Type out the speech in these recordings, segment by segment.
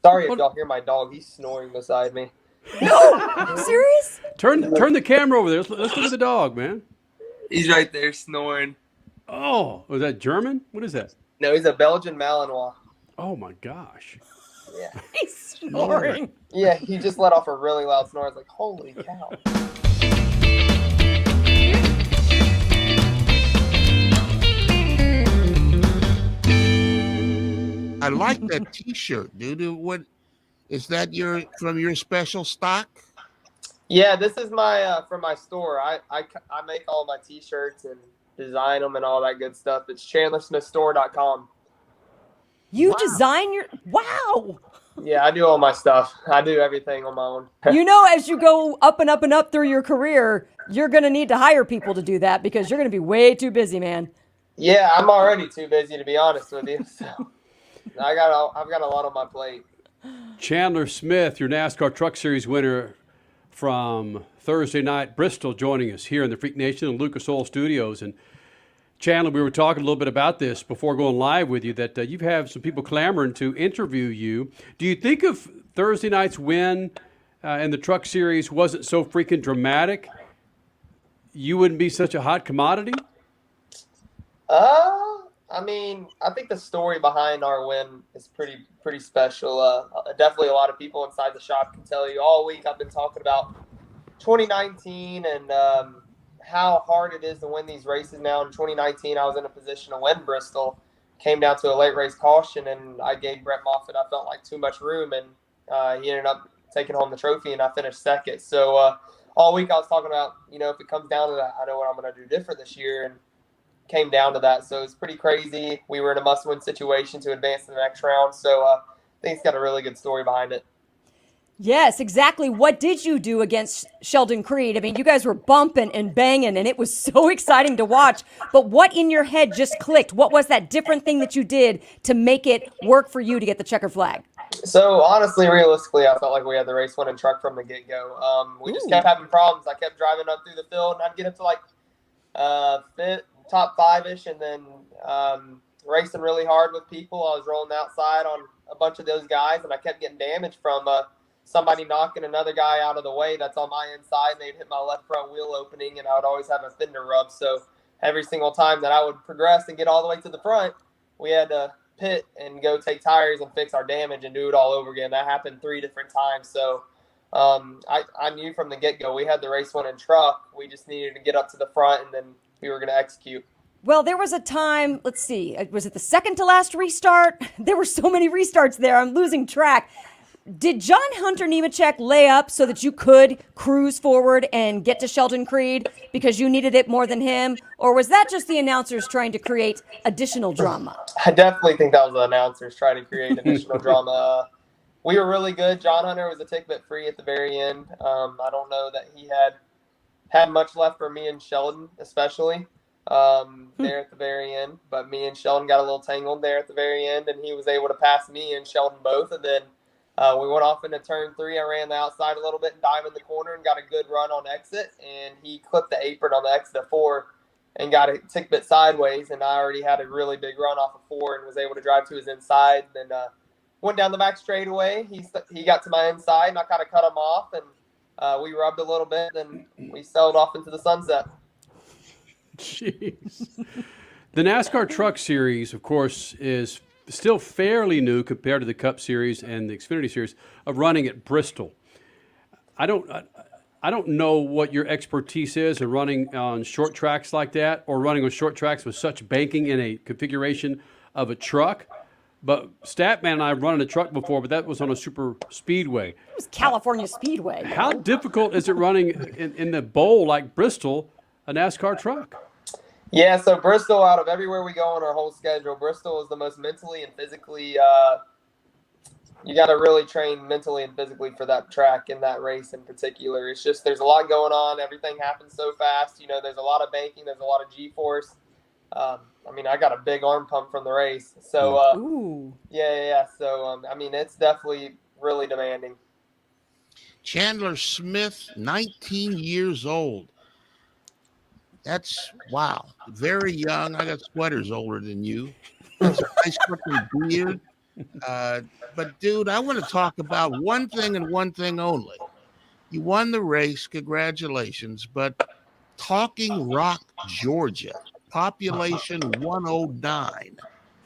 Sorry if y'all hear my dog. He's snoring beside me. No, serious? Turn the camera over there. Let's look at the dog, man. He's right there snoring. Oh, was that German? What is that? No, he's a Belgian Malinois. Oh my gosh. Yeah. He's snoring. Yeah, he just let off a really loud snore. I was like, holy cow. I like that T-shirt, dude. What is that? From your special stock? Yeah, this is my from my store. I make all my T-shirts and design them and all that good stuff. It's chandlersmithstore.com. You design your wow. Yeah, I do all my stuff. I do everything on my own. You know, as you go up and up and up through your career, you're going to need to hire people to do that because you're going to be way too busy, man. Yeah, I'm already too busy to be honest with you. So I've got a lot on my plate. Chandler Smith, your NASCAR Truck Series winner from Thursday night, Bristol, joining us here in the Freak Nation and Lucas Oil Studios. And Chandler, we were talking a little bit about this before going live with you, that you've had some people clamoring to interview you. Do you think if Thursday night's win in the Truck Series wasn't so freaking dramatic, you wouldn't be such a hot commodity? I mean, I think the story behind our win is pretty special. Definitely a lot of people inside the shop can tell you all week I've been talking about 2019 and how hard it is to win these races now. In 2019, I was in a position to win Bristol. Came down to a late race caution, and I gave Brett Moffitt, I felt like, too much room, and he ended up taking home the trophy, and I finished second. So all week I was talking about, if it comes down to that, I know what I'm going to do different this year, and came down to that. So it's pretty crazy. We were in a must-win situation to advance to the next round. So I think it's got a really good story behind it. Yes, exactly. What did you do against Sheldon Creed? I mean, you guys were bumping and banging, and it was so exciting to watch. But what in your head just clicked? What was that different thing that you did to make it work for you to get the checker flag? So honestly, realistically, I felt like we had the race-winning truck from the get-go. We just kept having problems. I kept driving up through the field, and I'd get up to like top five-ish, and then racing really hard with people. I was rolling outside on a bunch of those guys, and I kept getting damaged from somebody knocking another guy out of the way that's on my inside, and they'd hit my left front wheel opening, and I would always have a fender rub. So every single time that I would progress and get all the way to the front, we had to pit and go take tires and fix our damage and do it all over again. That happened 3 different times. So I knew from the get-go we had the race-winning truck. We just needed to get up to the front, and then we were going to execute. Well, there was a time, let's see, was it the second to last restart? There were so many restarts there, I'm losing track. Did John Hunter Nemechek lay up so that you could cruise forward and get to Sheldon Creed because you needed it more than him? Or was that just the announcers trying to create additional drama? I definitely think that was the announcers trying to create additional drama. We were really good. John Hunter was a tick bit free at the very end. I don't know that he had much left for me and Sheldon, especially there at the very end. But me and Sheldon got a little tangled there at the very end, and he was able to pass me and Sheldon both. And then we went off into turn 3. I ran the outside a little bit and dived in the corner and got a good run on exit. And he clipped the apron on the exit of 4 and got a tick bit sideways. And I already had a really big run off of 4 and was able to drive to his inside. Then went down the back straightaway. He got to my inside, and I kind of cut him off. And we rubbed a little bit, and we sailed off into the sunset. Jeez. The NASCAR Truck Series, of course, is still fairly new compared to the Cup Series and the Xfinity Series of running at Bristol. I don't know what your expertise is in running on short tracks like that, or running on short tracks with such banking in a configuration of a truck. But Statman and I have run in a truck before, but that was on a super speedway. It was California Speedway. How difficult is it running in the bowl like Bristol, a NASCAR truck? Yeah, so Bristol, out of everywhere we go on our whole schedule, Bristol is the most mentally and physically you got to really train mentally and physically for that track and that race in particular. It's just there's a lot going on. Everything happens so fast. There's a lot of banking. There's a lot of G-force. I got a big arm pump from the race. So, yeah. So, it's definitely really demanding. Chandler Smith, 19 years old. That's, wow, very young. I got sweaters older than you. That's a nice looking beard. But dude, I want to talk about one thing and one thing only. You won the race, congratulations. But Talking Rock, Georgia, population 109.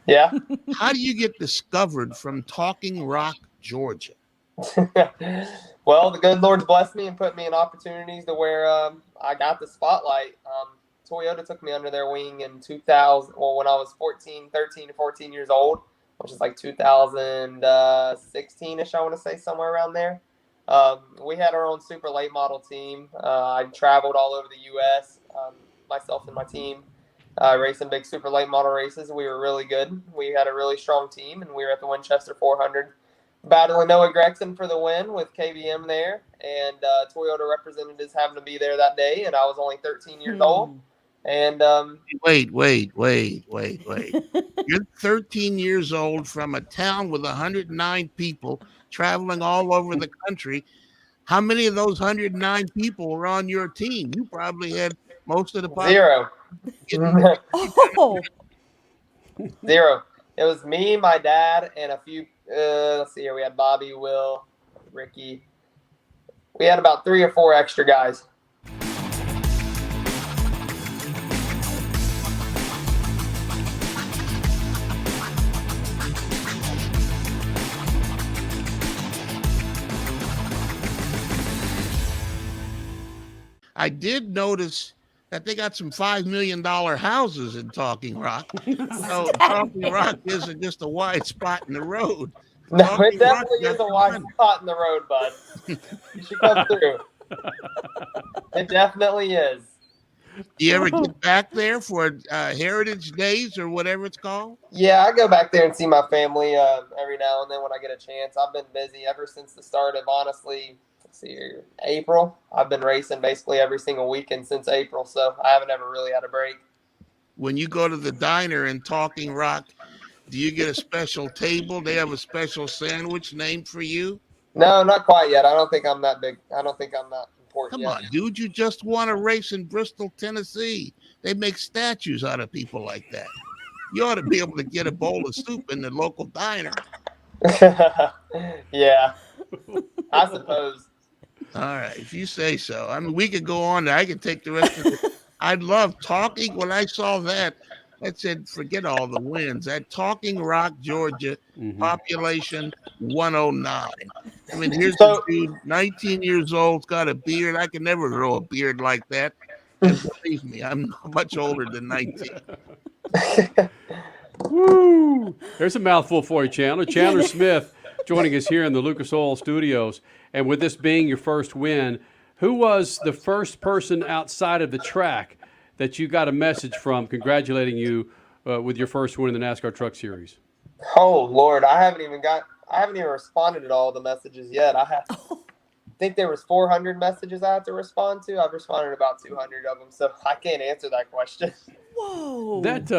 Yeah. How do you get discovered from Talking Rock, Georgia? Well, the good Lord's blessed me and put me in opportunities to where I got the spotlight. Toyota took me under their wing in 2000, well, when I was 13 to 14 years old, which is like 2016-ish, I want to say, somewhere around there. We had our own super late model team. I traveled all over the U.S., myself and my team, racing big super late model races. We were really good. We had a really strong team, and we were at the Winchester 400 battling Noah Gregson for the win with KBM there, and Toyota representatives having to be there that day, and I was only 13 years old. And Wait. You're 13 years old from a town with 109 people traveling all over the country. How many of those 109 people were on your team? You probably had most of the population. 0. Oh, 0. It was me, my dad, and a few. Let's see here. We had Bobby, Will, Ricky. We had about 3 or 4 extra guys. I did notice that they got some $5 million houses in Talking Rock. So Talking Rock isn't just a wide spot in the road. No, Talking it definitely Rock is got a wide money. spot in the road, bud. You should come through. It definitely is. Do you ever get back there for Heritage Days or whatever it's called? Yeah, I go back there and see my family every now and then when I get a chance. I've been busy ever since the start of, honestly, let's see here, April. I've been racing basically every single weekend since April, so I haven't ever really had a break. When you go to the diner in Talking Rock, do you get a special table? They have a special sandwich named for you? No, not quite yet. I don't think I'm that big. I don't think I'm that important Come yet. on, dude. You just won a race in Bristol, Tennessee. They make statues out of people like that. You ought to be able to get a bowl of soup in the local diner. Yeah, I suppose. All right, if you say so. I mean, we could go on. I could take the rest of it. I'd love Talking. When I saw that, I said, forget all the wins. That Talking Rock, Georgia, population 109. I mean, here's a So, dude, 19 years old, got a beard. I could never grow a beard like that. And believe me, I'm much older than 19. Woo! There's a mouthful for you, Chandler. Chandler Smith joining us here in the Lucas Oil Studios. And with this being your first win, who was the first person outside of the track that you got a message from congratulating you with your first win in the NASCAR Truck Series? oh Lord, I haven't even responded to all the messages yet. I think there was 400 messages I have to respond to. I've responded to about 200 of them, so I can't answer that question. whoa. That's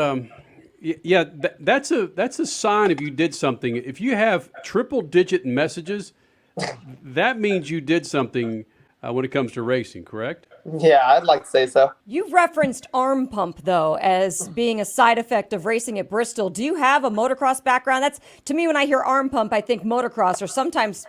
a sign if you did something. If you have triple digit messages, that means you did something when it comes to racing, correct? Yeah, I'd like to say so. You've referenced arm pump, though, as being a side effect of racing at Bristol. Do you have a motocross background? That's, to me, when I hear arm pump, I think motocross or sometimes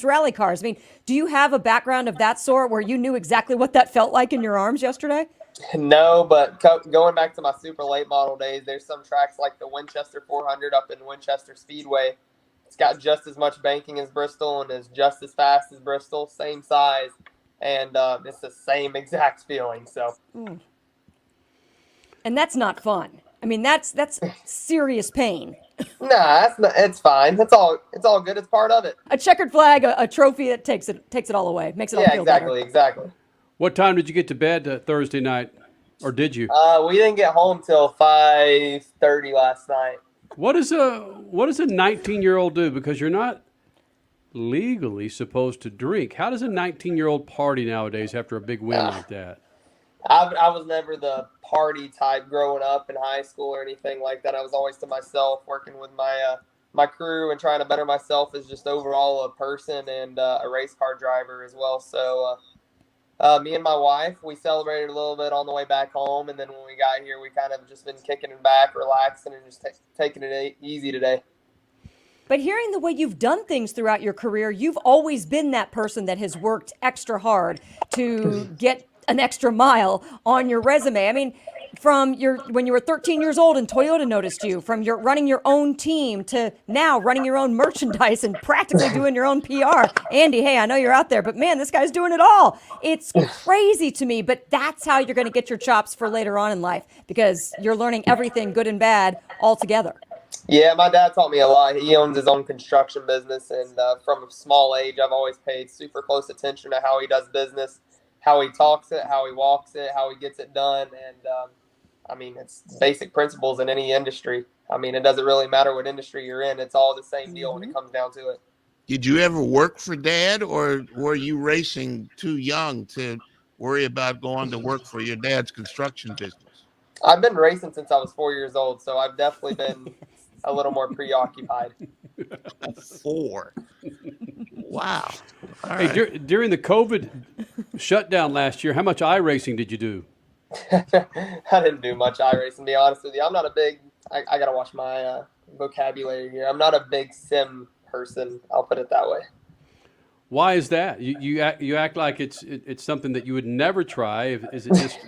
rally cars. I mean, do you have a background of that sort where you knew exactly what that felt like in your arms yesterday? No, but going back to my super late model days, there's some tracks like the Winchester 400 up in Winchester Speedway. It's got just as much banking as Bristol and is just as fast as Bristol, same size, and it's the same exact feeling. So, And that's not fun. I mean, that's serious pain. nah, that's not, it's fine. It's all good. It's part of it. A checkered flag, a trophy that takes it all away, makes it all Yeah, feel exactly. What time did you get to bed Thursday night, or did you? We didn't get home till 5:30 last night. What does a 19-year-old do? Because you're not legally supposed to drink. How does a 19-year-old party nowadays after a big win like that? I was never the party type growing up in high school or anything like that. I was always to myself, working with my crew and trying to better myself as just overall a person and a race car driver as well. So me and my wife, we celebrated a little bit on the way back home, and then when we got here, we kind of just been kicking it back, relaxing, and just taking it easy today. But hearing the way you've done things throughout your career, you've always been that person that has worked extra hard to get an extra mile on your resume. I mean, from when you were 13 years old and Toyota noticed you, from your running your own team to now running your own merchandise and practically doing your own PR. Andy, hey, I know you're out there, but man, this guy's doing it all. It's crazy to me, but that's how you're going to get your chops for later on in life, because you're learning everything good and bad all together. Yeah, my dad taught me a lot. He owns his own construction business, and from a small age, I've always paid super close attention to how he does business, how he talks it, how he walks it, how he gets it done. And, I mean, it's basic principles in any industry. I mean, it doesn't really matter what industry you're in. It's all the same deal when it comes down to it. Did you ever work for Dad, or were you racing too young to worry about going to work for your dad's construction business? I've been racing since I was 4 years old, so I've definitely been a little more preoccupied. 4. Wow. All Hey, right. during the COVID shutdown last year, how much iRacing did you do? I didn't do much iRacing, to be honest with you. I'm not a big – I got to watch my vocabulary here. I'm not a big sim person. I'll put it that way. Why is that? You act like it's something that you would never try. Is it just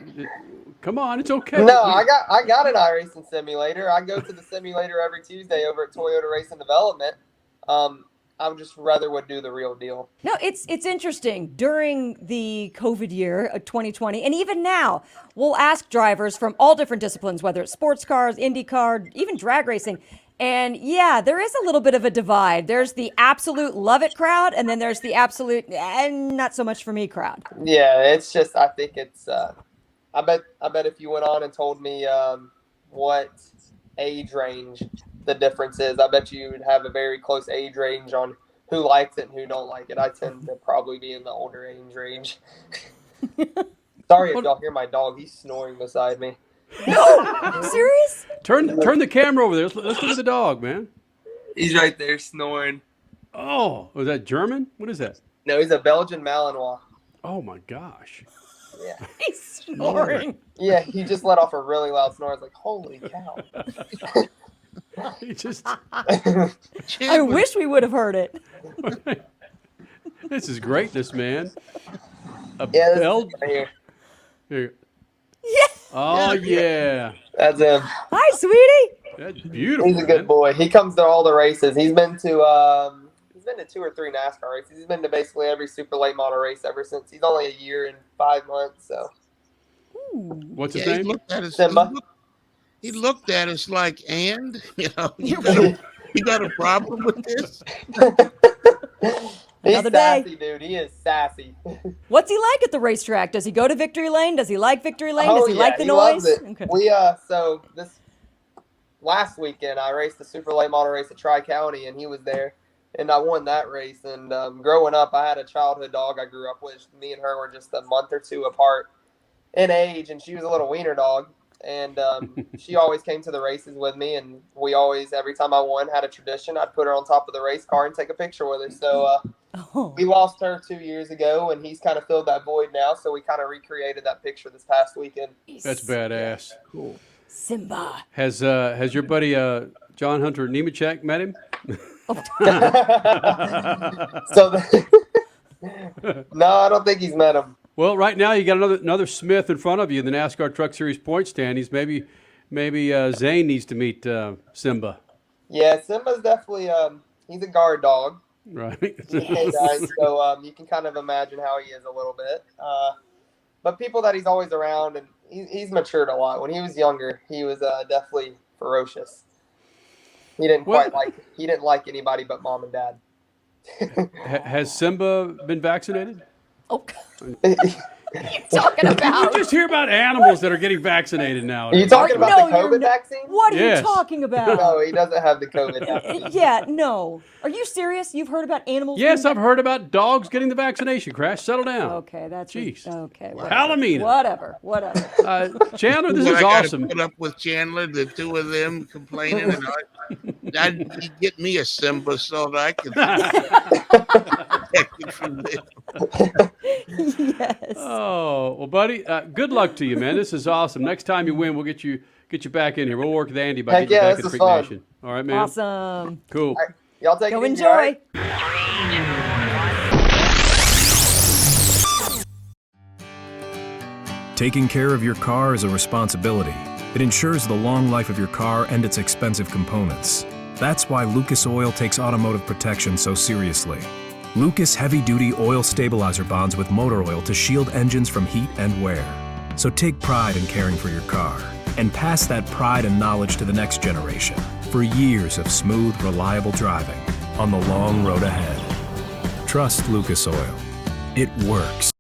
come on, it's okay. No, I got an iRacing simulator. I go to the simulator every Tuesday over at Toyota Racing Development. I would just rather would do the real deal. No, it's interesting. During the COVID year, 2020, and even now, we'll ask drivers from all different disciplines, whether it's sports cars, IndyCar, even drag racing. And yeah, there is a little bit of a divide. There's the absolute love it crowd, and then there's the absolute not so much for me crowd. Yeah, it's just, I think it's, I bet if you went on and told me what age range the difference is, I bet you would have a very close age range on who likes it and who don't like it. I tend to probably be in the older age range. Sorry if y'all hear my dog. He's snoring beside me. No, serious? Turn the camera over there. Let's look at the dog, man. He's right there snoring. Oh, was that German? What is that? No, he's a Belgian Malinois. Oh my gosh. Yeah. He's snoring. Yeah, he just let off a really loud snore. I was like, holy cow. He just. I wish we would have heard it. This is greatness, man. Yeah, this is right here. Here. Yeah. Oh yeah. That's him. Hi, sweetie. That's beautiful. He's a good boy. He comes to all the races. He's been to 2 or 3 NASCAR races. He's been to basically every super late model race ever since. He's only a year and 5 months. So. What's his He name? looked at us. Simba. He looked at us like, and you got a problem with this? He's Another day. sassy, dude. He is sassy. What's he like at the racetrack? Does he go to Victory Lane? Does he like Victory Lane? Does he like the loves noise? it. Okay. We so this last weekend I raced the super late model race at Tri-County, and he was there, and I won that race. And growing up, I had a childhood dog I grew up with. Me and her were just a month or 2 apart in age, and she was a little wiener dog. And she always came to the races with me, and we always, every time I won, had a tradition. I'd put her on top of the race car and take a picture with her. So we lost her 2 years ago, and he's kind of filled that void now. So we kind of recreated that picture this past weekekend. That's badass. Cool. Simba. Has your buddy John Hunter Nemechek met him? No, I don't think he's met him. Well, right now you got another Smith in front of you in the NASCAR Truck Series point standings. Maybe Zane needs to meet Simba. Yeah, Simba's definitely he's a guard dog. Right. So you can kind of imagine how he is a little bit. But people that he's always around, and he's matured a lot. When he was younger, he was definitely ferocious. He didn't like anybody but mom and dad. Has Simba been vaccinated? Oh, what are you talking about? You just hear about animals that are getting vaccinated now. Are you talking about the COVID vaccine? What are Yes. you talking about? No, he doesn't have the COVID vaccine. Yeah, no. Are you serious? You've heard about animals? Yes, I've heard about dogs getting the vaccination. Crash, settle down. Okay, that's Jeez. okay. Halloween. Whatever. Chandler, this Well, is I gotta awesome. put up with Chandler, the 2 of them complaining, and I'd get me a Simba so that I could protect it from this. Yes. Oh, well, buddy, good luck to you, man. This is awesome. Next time you win, we'll get you back in here. We'll work with Andy by Heck getting you yeah, back this in is Freak fun. Nation. All right, man? Awesome. Cool. Y'all take Go it easy, all enjoy. right? Taking care of your car is a responsibility. It ensures the long life of your car and its expensive components. That's why Lucas Oil takes automotive protection so seriously. Lucas heavy-duty oil stabilizer bonds with motor oil to shield engines from heat and wear. So take pride in caring for your car and pass that pride and knowledge to the next generation for years of smooth, reliable driving on the long road ahead. Trust Lucas Oil. It works.